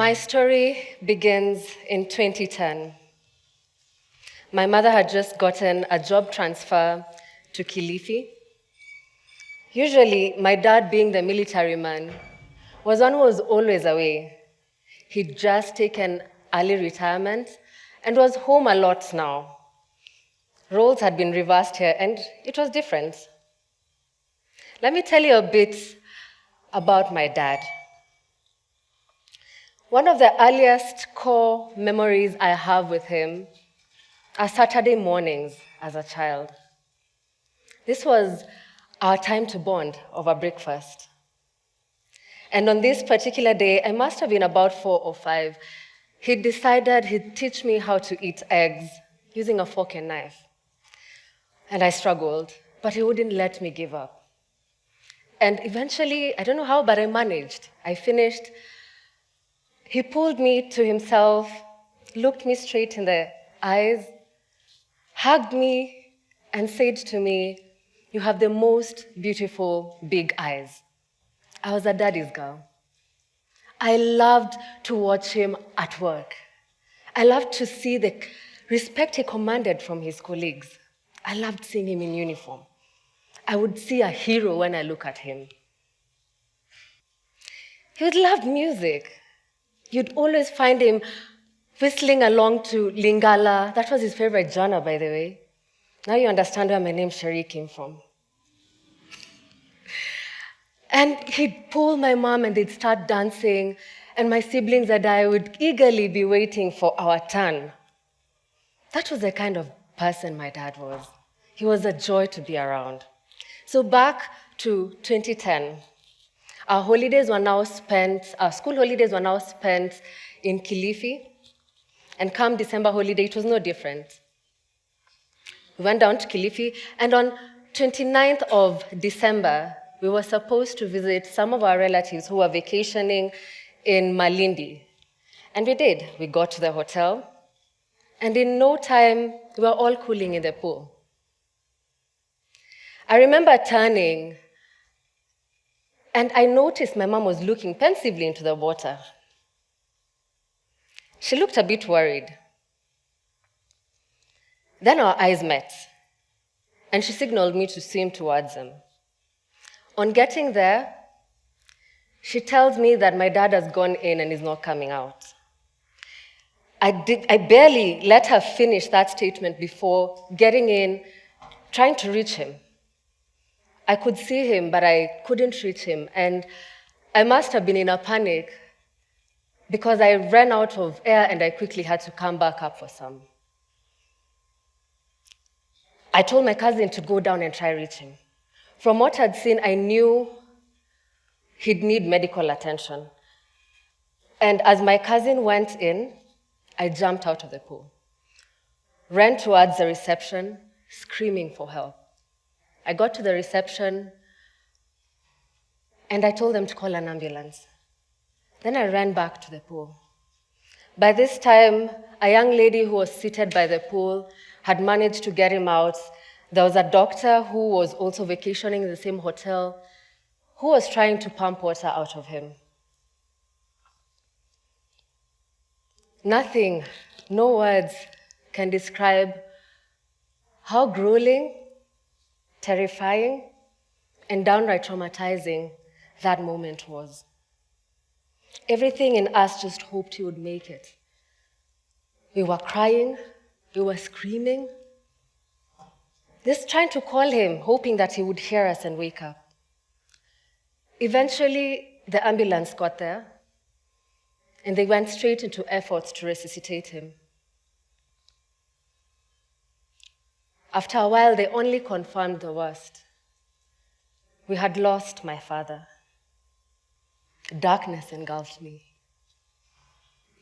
My story begins in 2010. My mother had just gotten a job transfer to Kilifi. Usually, my dad, being the military man, was one who was always away. He'd just taken early retirement and was home a lot now. Roles had been reversed here, and it was different. Let me tell you a bit about my dad. One of the earliest core memories I have with him are Saturday mornings as a child. This was our time to bond over breakfast. And on this particular day, I must have been about 4 or 5, he decided he'd teach me how to eat eggs using a fork and knife. And I struggled, but he wouldn't let me give up. And eventually, I don't know how, but I managed. I finished. He pulled me to himself, looked me straight in the eyes, hugged me, and said to me, "You have the most beautiful big eyes." I was a daddy's girl. I loved to watch him at work. I loved to see the respect he commanded from his colleagues. I loved seeing him in uniform. I would see a hero when I look at him. He would love music. You'd always find him whistling along to Lingala. That was his favorite genre, by the way. Now you understand where my name Sherie came from. And he'd pull my mom and they'd start dancing, and my siblings and I would eagerly be waiting for our turn. That was the kind of person my dad was. He was a joy to be around. So back to 2010. Our school holidays were now spent in Kilifi, and come December holiday, it was no different. We went down to Kilifi, and on 29th of December, we were supposed to visit some of our relatives who were vacationing in Malindi. And we did. We got to the hotel, and in no time, we were all cooling in the pool. I remember turning, and I noticed my mom was looking pensively into the water. She looked a bit worried. Then our eyes met, and she signaled me to swim towards them. On getting there, she tells me that my dad has gone in and is not coming out. I barely let her finish that statement before getting in, trying to reach him. I could see him, but I couldn't reach him, and I must have been in a panic because I ran out of air and I quickly had to come back up for some. I told my cousin to go down and try reach him. From what I'd seen, I knew he'd need medical attention. And as my cousin went in, I jumped out of the pool, ran towards the reception, screaming for help. I got to the reception, and I told them to call an ambulance. Then I ran back to the pool. By this time, a young lady who was seated by the pool had managed to get him out. There was a doctor who was also vacationing in the same hotel who was trying to pump water out of him. Nothing, no words can describe how grueling, terrifying, and downright traumatizing that moment was. Everything in us just hoped he would make it. We were crying, we were screaming, just trying to call him, hoping that he would hear us and wake up. Eventually, the ambulance got there, and they went straight into efforts to resuscitate him. After a while, they only confirmed the worst. We had lost my father. Darkness engulfed me.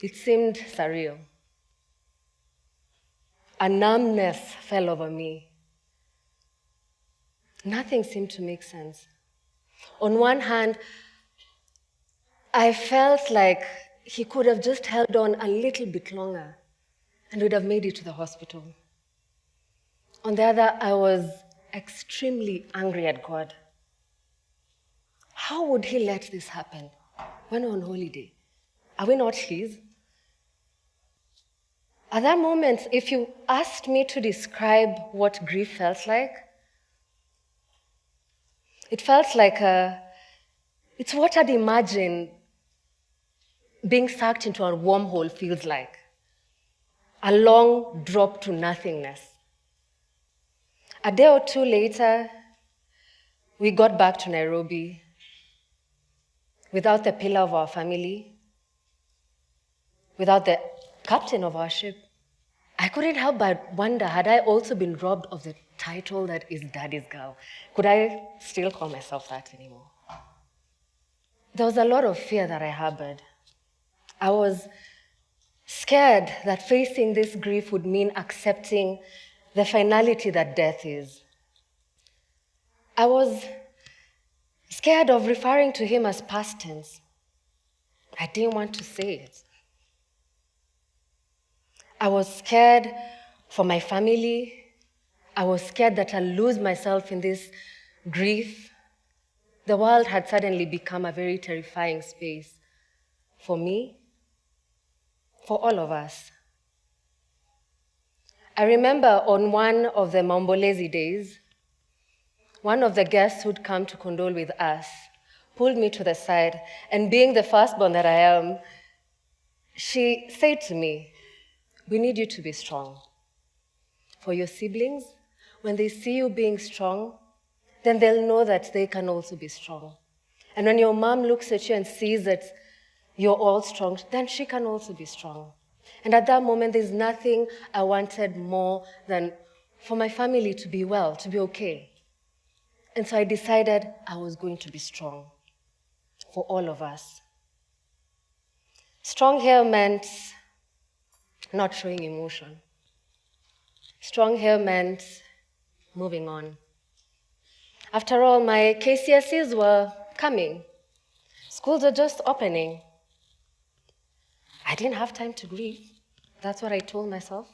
It seemed surreal. A numbness fell over me. Nothing seemed to make sense. On one hand, I felt like he could have just held on a little bit longer and would have made it to the hospital. On the other, I was extremely angry at God. How would he let this happen when we're on holiday? Are we not his? At that moment, if you asked me to describe what grief felt like, it felt like it's what I'd imagine being sucked into a wormhole feels like. A long drop to nothingness. A day or two later, we got back to Nairobi without the pillar of our family, without the captain of our ship. I couldn't help but wonder, had I also been robbed of the title that is Daddy's Girl? Could I still call myself that anymore? There was a lot of fear that I harbored. I was scared that facing this grief would mean accepting the finality that death is. I was scared of referring to him as past tense. I didn't want to say it. I was scared for my family. I was scared that I'll lose myself in this grief. The world had suddenly become a very terrifying space for me, for all of us. I remember on one of the Maombolezi days, one of the guests who'd come to condole with us pulled me to the side, and being the firstborn that I am, she said to me, "We need you to be strong. For your siblings, when they see you being strong, then they'll know that they can also be strong. And when your mom looks at you and sees that you're all strong, then she can also be strong." And at that moment, there's nothing I wanted more than for my family to be well, to be okay. And so I decided I was going to be strong for all of us. Strong here meant not showing emotion. Strong here meant moving on. After all, my KCSEs were coming. Schools were just opening. I didn't have time to grieve. That's what I told myself.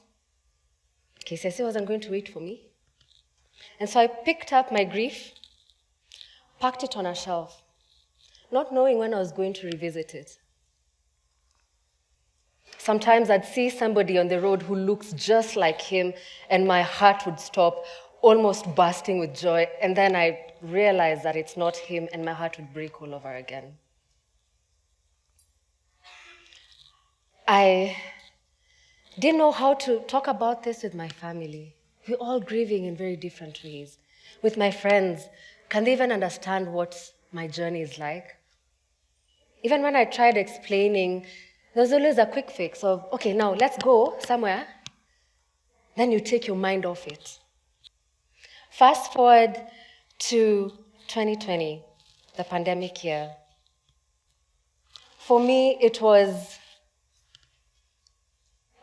KCSE wasn't going to wait for me. And so I picked up my grief, packed it on a shelf, not knowing when I was going to revisit it. Sometimes I'd see somebody on the road who looks just like him, and my heart would stop, almost bursting with joy, and then I realized that it's not him, and my heart would break all over again. I didn't know how to talk about this with my family. We're all grieving in very different ways. With my friends, can they even understand what my journey is like? Even when I tried explaining, there's always a quick fix of, okay, now let's go somewhere. Then you take your mind off it. Fast forward to 2020, the pandemic year. For me, it was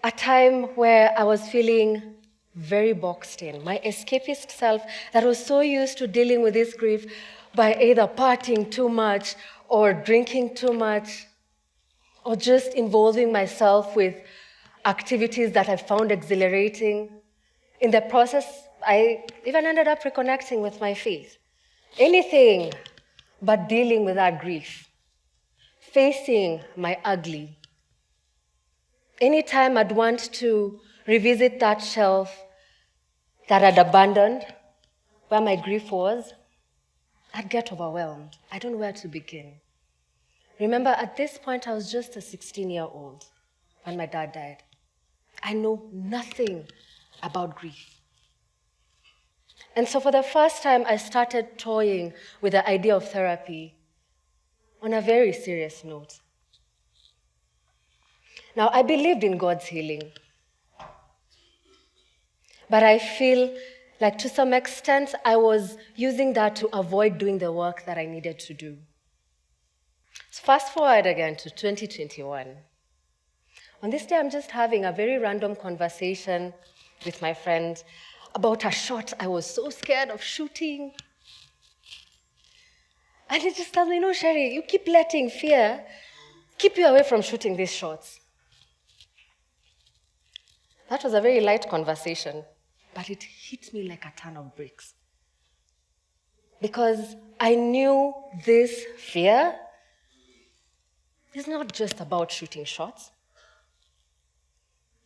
a time where I was feeling very boxed in. My escapist self that was so used to dealing with this grief by either partying too much or drinking too much or just involving myself with activities that I found exhilarating. In the process, I even ended up reconnecting with my faith. Anything but dealing with that grief, facing my ugly. Anytime I'd want to revisit that shelf that I'd abandoned, where my grief was, I'd get overwhelmed. I don't know where to begin. Remember, at this point, I was just a 16-year-old when my dad died. I know nothing about grief. And so for the first time, I started toying with the idea of therapy on a very serious note. Now, I believed in God's healing. But I feel like to some extent, I was using that to avoid doing the work that I needed to do. So fast forward again to 2021. On this day, I'm just having a very random conversation with my friend about a shot I was so scared of shooting. And he just tells me, "No, Sherie, you keep letting fear keep you away from shooting these shots." That was a very light conversation, but it hit me like a ton of bricks. Because I knew this fear is not just about shooting shots.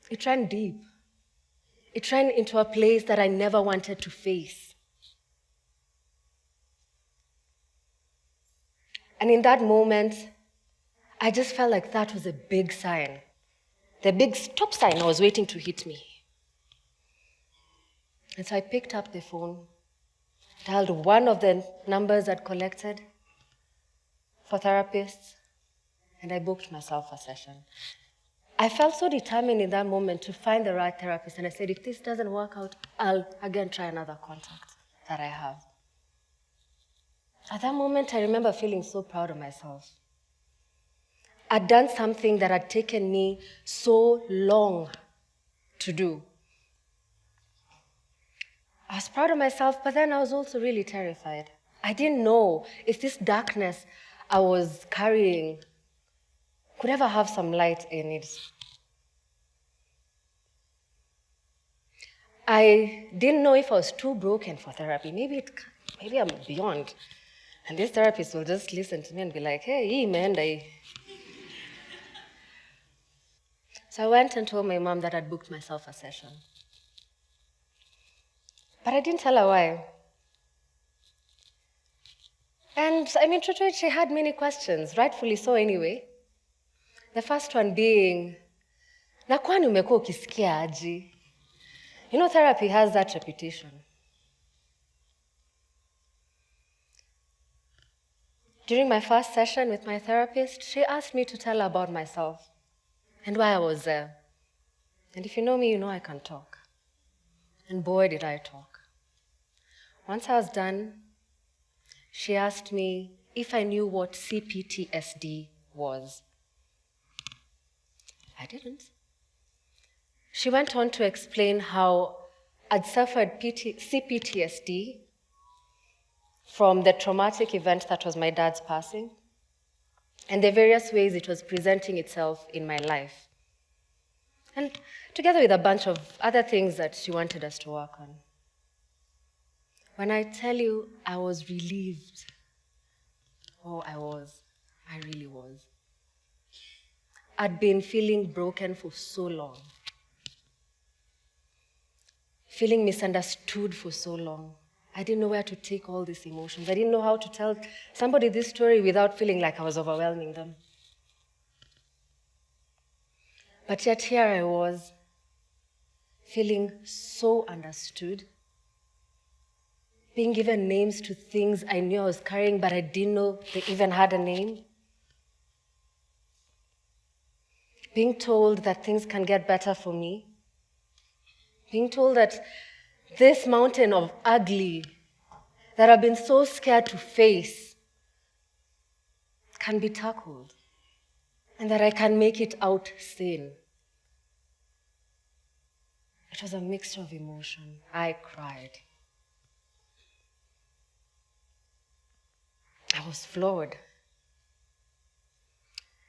It ran deep. It ran into a place that I never wanted to face. And in that moment, I just felt like that was a big sign. The big stop sign was waiting to hit me. And so I picked up the phone, dialed one of the numbers I'd collected for therapists, and I booked myself a session. I felt so determined in that moment to find the right therapist, and I said, if this doesn't work out, I'll again try another contact that I have. At that moment, I remember feeling so proud of myself. I'd done something that had taken me so long to do. I was proud of myself, but then I was also really terrified. I didn't know if this darkness I was carrying could ever have some light in it. I didn't know if I was too broken for therapy. Maybe I'm beyond. And this therapist will just listen to me and be like, hey, man, So I went and told my mom that I'd booked myself a session. But I didn't tell her why. And truthfully, she had many questions, rightfully so anyway. The first one being, na kwani umekuwa ukisikia aje? Therapy has that reputation. During my first session with my therapist, she asked me to tell her about myself and why I was there. And if you know me, you know I can talk. And boy, did I talk. Once I was done, she asked me if I knew what CPTSD was. I didn't. She went on to explain how I'd suffered CPTSD from the traumatic event that was my dad's passing, and the various ways it was presenting itself in my life. And together with a bunch of other things that she wanted us to work on. When I tell you I was relieved, I really was. I'd been feeling broken for so long, feeling misunderstood for so long. I didn't know where to take all these emotions. I didn't know how to tell somebody this story without feeling like I was overwhelming them. But yet here I was, feeling so understood, being given names to things I knew I was carrying, but I didn't know they even had a name. Being told that things can get better for me. Being told that this mountain of ugly that I've been so scared to face can be tackled, and that I can make it out sane. It was a mixture of emotion. I cried. I was floored.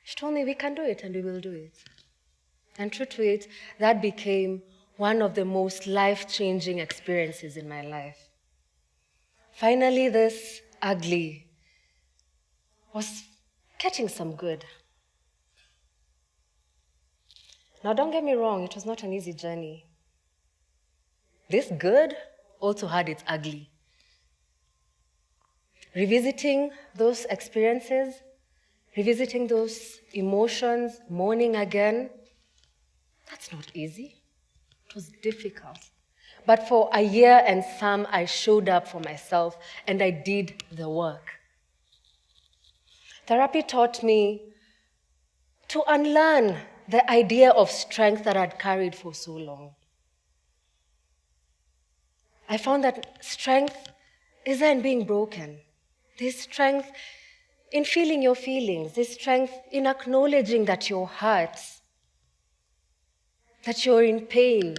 She told me we can do it and we will do it. And true to it, that became one of the most life-changing experiences in my life. Finally, this ugly was getting some good. Now, don't get me wrong, it was not an easy journey. This good also had its ugly. Revisiting those experiences, revisiting those emotions, mourning again, that's not easy. It was difficult. But for a year and some, I showed up for myself and I did the work. Therapy taught me to unlearn the idea of strength that I'd carried for so long. I found that strength isn't in being broken. There's strength in feeling your feelings. There's strength in acknowledging that you're hurt, that you're in pain.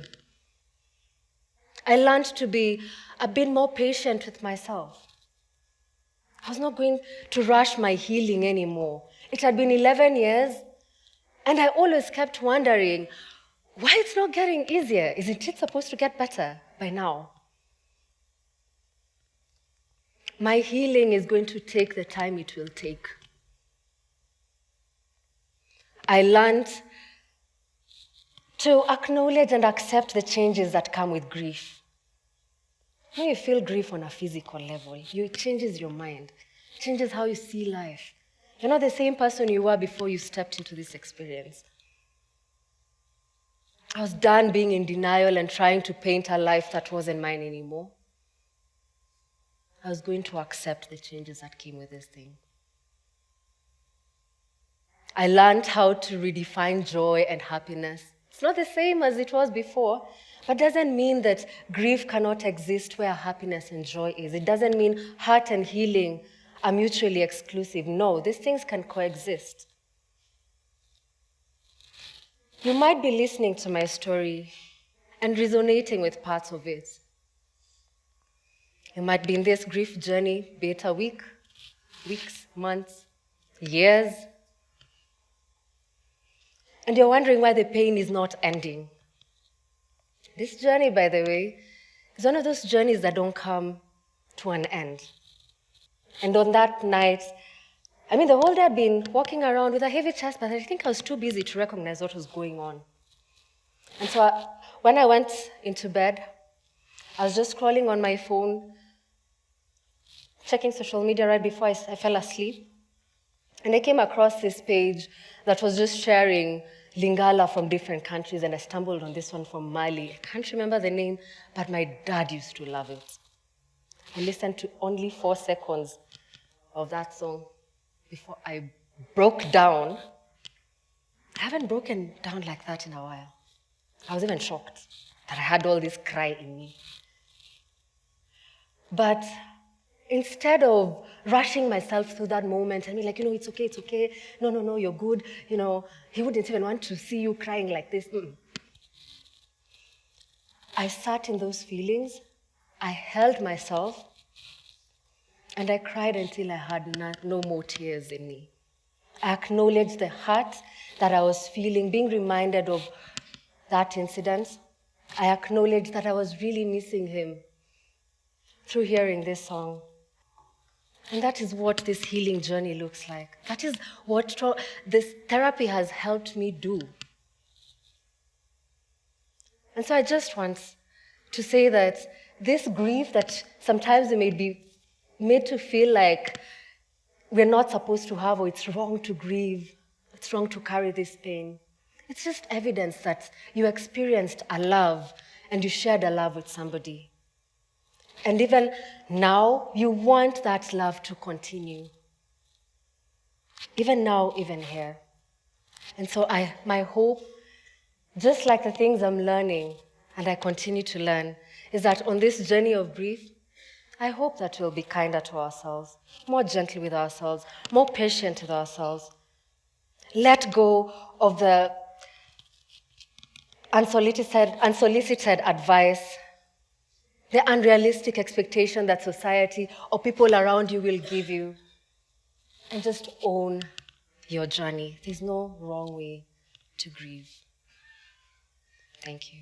I learned to be a bit more patient with myself. I was not going to rush my healing anymore. It had been 11 years, and I always kept wondering, why it's not getting easier? Isn't it supposed to get better by now? My healing is going to take the time it will take. I learned to acknowledge and accept the changes that come with grief. When you feel grief on a physical level, it changes your mind, it changes how you see life. You're not the same person you were before you stepped into this experience. I was done being in denial and trying to paint a life that wasn't mine anymore. I was going to accept the changes that came with this thing. I learned how to redefine joy and happiness. It's not the same as it was before, but doesn't mean that grief cannot exist where happiness and joy is. It doesn't mean hurt and healing are mutually exclusive. No, these things can coexist. You might be listening to my story and resonating with parts of it. You might be in this grief journey, be it a week, weeks, months, years, and you're wondering why the pain is not ending. This journey, by the way, is one of those journeys that don't come to an end. And on that night, the whole day I'd been walking around with a heavy chest, but I think I was too busy to recognize what was going on. And so when I went into bed, I was just scrolling on my phone, checking social media right before I fell asleep. And I came across this page that was just sharing Lingala from different countries, and I stumbled on this one from Mali. I can't remember the name, but my dad used to love it. I listened to only 4 seconds of that song before I broke down. I haven't broken down like that in a while. I was even shocked that I had all this cry in me. But instead of rushing myself through that moment and being like, it's okay. No, you're good. He wouldn't even want to see you crying like this. I sat in those feelings. I held myself. And I cried until I had no more tears in me. I acknowledged the hurt that I was feeling, being reminded of that incident. I acknowledged that I was really missing him through hearing this song. And that is what this healing journey looks like. That is what this therapy has helped me do. And so I just want to say that this grief that sometimes we may be made to feel like we're not supposed to have, or it's wrong to grieve, it's wrong to carry this pain. It's just evidence that you experienced a love and you shared a love with somebody. And even now, you want that love to continue. Even now, even here. And so my hope, just like the things I'm learning, and I continue to learn, is that on this journey of grief, I hope that we'll be kinder to ourselves, more gentle with ourselves, more patient with ourselves. Let go of the unsolicited advice, the unrealistic expectation that society or people around you will give you, and just own your journey. There's no wrong way to grieve. Thank you.